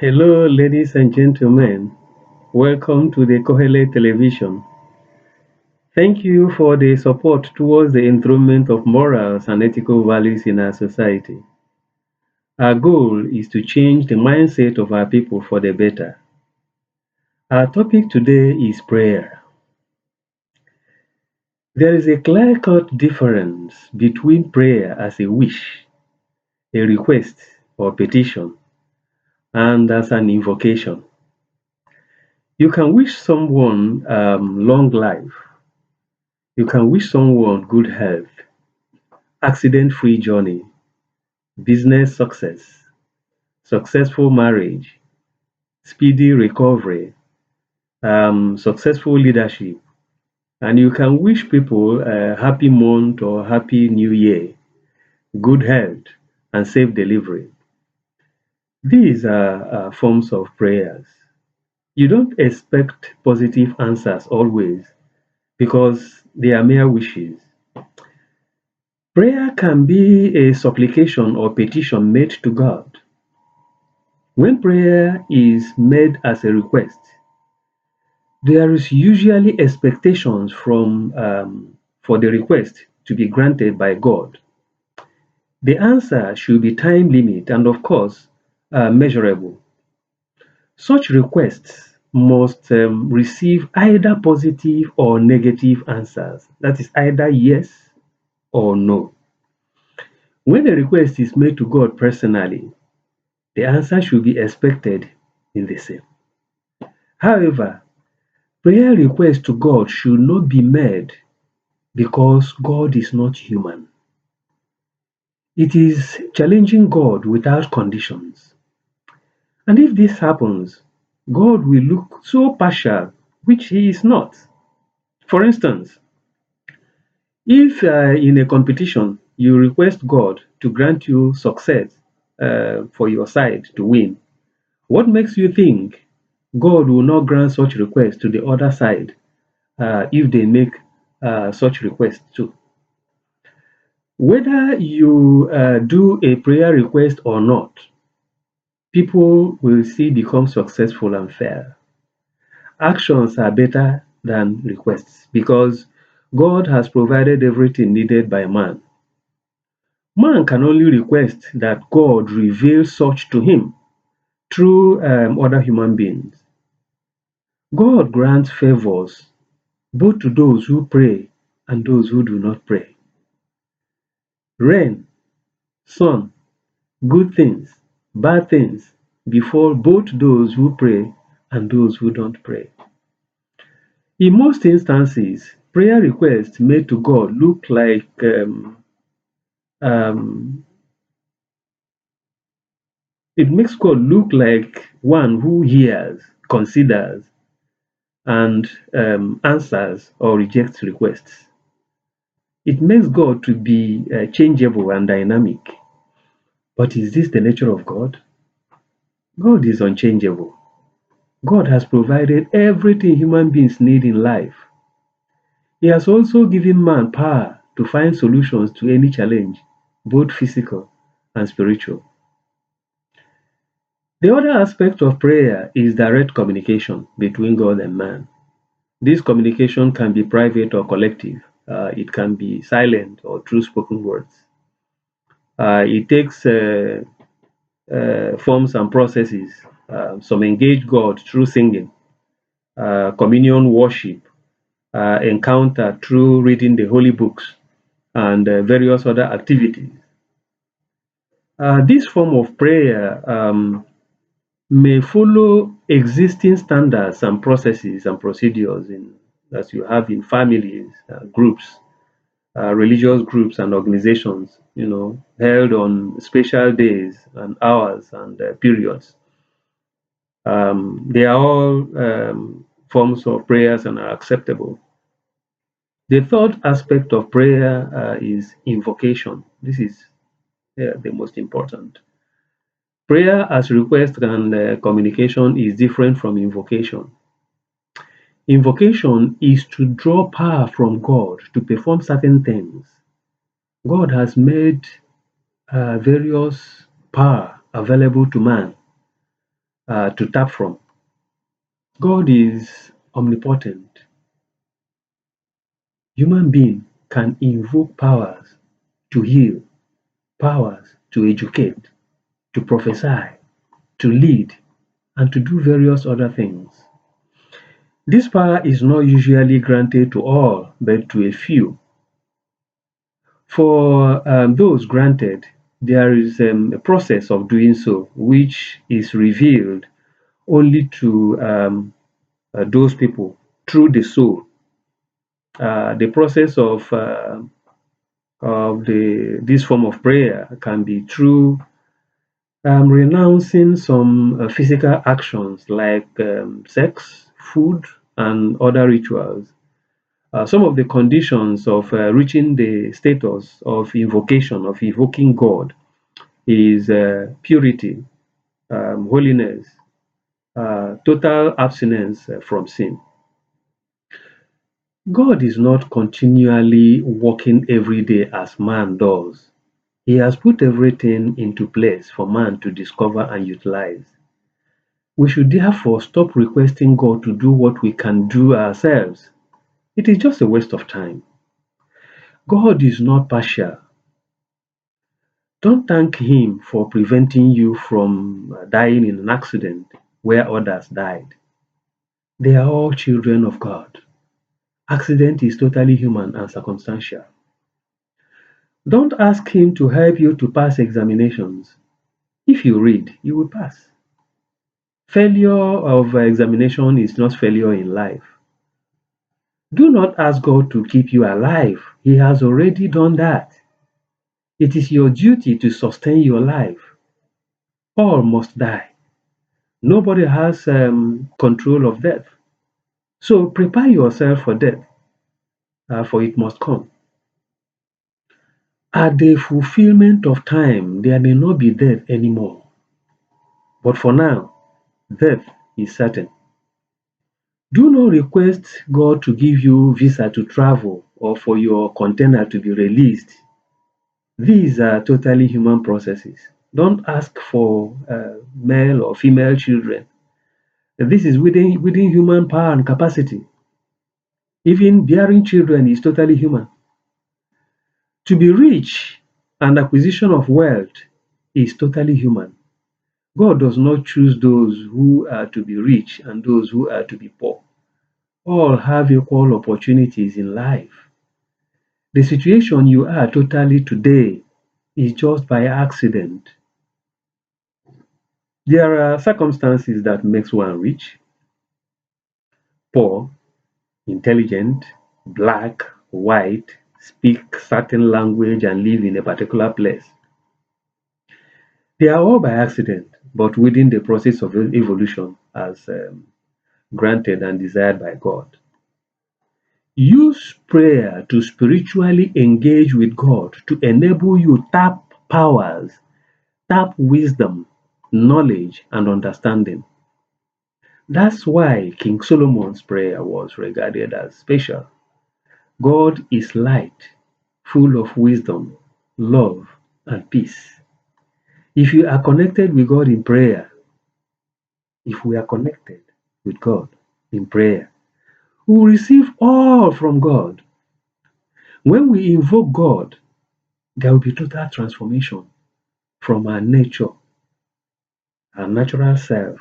Hello, ladies and gentlemen. Welcome to the Qoheleth television. Thank you for the support towards the enthronement of morals and ethical values in our society. Our goal is to change the mindset of our people for the better. Our topic today is prayer. There is a clear-cut difference between prayer as a wish, a request, or petition, and as an invocation. You can wish someone long life. You can wish someone good health, accident-free journey, business success, successful marriage, speedy recovery, successful leadership, and you can wish people a happy month or happy new year, good health, and safe delivery. These are forms of prayers. You don't expect positive answers always because they are mere wishes. Prayer can be a supplication or petition made to God. When prayer is made as a request, there is usually expectations for the request to be granted by God. The answer should be time limit and of course measurable. Such requests must receive either positive or negative answers. That is either yes or no. When a request is made to God personally, the answer should be expected in the same. However, prayer requests to God should not be made because God is not human. It is challenging God without conditions. And if this happens, God will look so partial, which He is not. For instance, if in a competition you request God to grant you success for your side to win, what makes you think God will not grant such request to the other side if they make such requests too? Whether you do a prayer request or not, people will still become successful and fair. Actions are better than requests because God has provided everything needed by man. Man can only request that God reveal such to him through other human beings. God grants favors both to those who pray and those who do not pray. Rain, sun, good things, bad things befall both those who pray and those who don't pray. In most instances, prayer requests made to God look like um, it makes God look like one who hears, considers, and answers or rejects requests. It makes God to be changeable and dynamic. But is this the nature of God? God is unchangeable. God has provided everything human beings need in life. He has also given man power to find solutions to any challenge, both physical and spiritual. The other aspect of prayer is direct communication between God and man. This communication can be private or collective. It can be silent or through spoken words. It takes forms and processes. Some engage God through singing, communion worship, encounter through reading the holy books, and various other activities. This form of prayer may follow existing standards and processes and procedures as you have in families, groups, religious groups and organizations, held on special days and hours and periods. They are all forms of prayers and are acceptable. The third aspect of prayer is invocation. This is the most important. Prayer as request and communication is different from invocation. Invocation is to draw power from God to perform certain things. God has made various power available to man. to tap from. God is omnipotent. Human being can invoke powers to heal, powers to educate, to prophesy, to lead, and to do various other things. This power is not usually granted to all, but to a few. For those granted, there is a process of doing so, which is revealed only to those people through the soul. The process of this form of prayer can be through renouncing some physical actions like sex, food, and other rituals. Some of the conditions of reaching the status of invocation, of evoking God, is purity, holiness, total abstinence from sin. God is not continually working every day as man does. He has put everything into place for man to discover and utilize. We should therefore stop requesting God to do what we can do ourselves. It is just a waste of time. God is not partial. Don't thank Him for preventing you from dying in an accident where others died. They are all children of God. Accident is totally human and circumstantial. Don't ask Him to help you to pass examinations. If you read, you will pass. Failure of examination is not failure in life. Do not ask God to keep you alive. He has already done that. It is your duty to sustain your life. All must die. Nobody has control of death. So prepare yourself for death, for it must come. At the fulfillment of time, there may not be death anymore. But for now, death is certain. Do not request God to give you visa to travel or for your container to be released. These are totally human processes. Don't ask for male or female children. This is within human power and capacity. Even bearing children is totally human. To be rich and acquisition of wealth is totally human. God does not choose those who are to be rich and those who are to be poor. All have equal opportunities in life. The situation you are totally today is just by accident. There are circumstances that makes one rich, poor, intelligent, black, white, speak certain language and live in a particular place. They are all by accident, but within the process of evolution as granted and desired by God. Use prayer to spiritually engage with God to enable you tap powers, tap wisdom, knowledge, and understanding. That's why King Solomon's prayer was regarded as special. God is light, full of wisdom, love, and peace. If you are connected with God in prayer, if we are connected with God in prayer, we will receive all from God. When we invoke God, there will be total transformation from our nature, our natural self,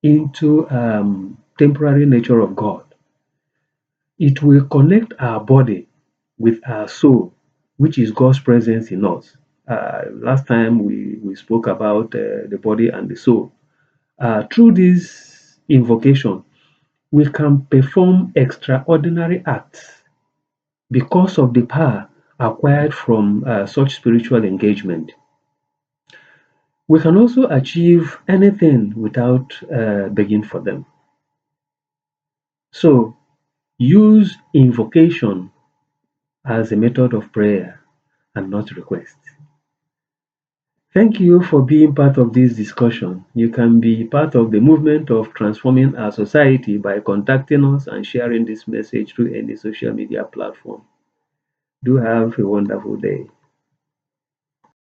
into temporary nature of God. It will connect our body with our soul, which is God's presence in us. Last time we spoke about the body and the soul. Through this invocation, we can perform extraordinary acts because of the power acquired from such spiritual engagement. We can also achieve anything without begging for them. So, use invocation as a method of prayer and not request. Thank you for being part of this discussion. You can be part of the movement of transforming our society by contacting us and sharing this message through any social media platform. Do have a wonderful day.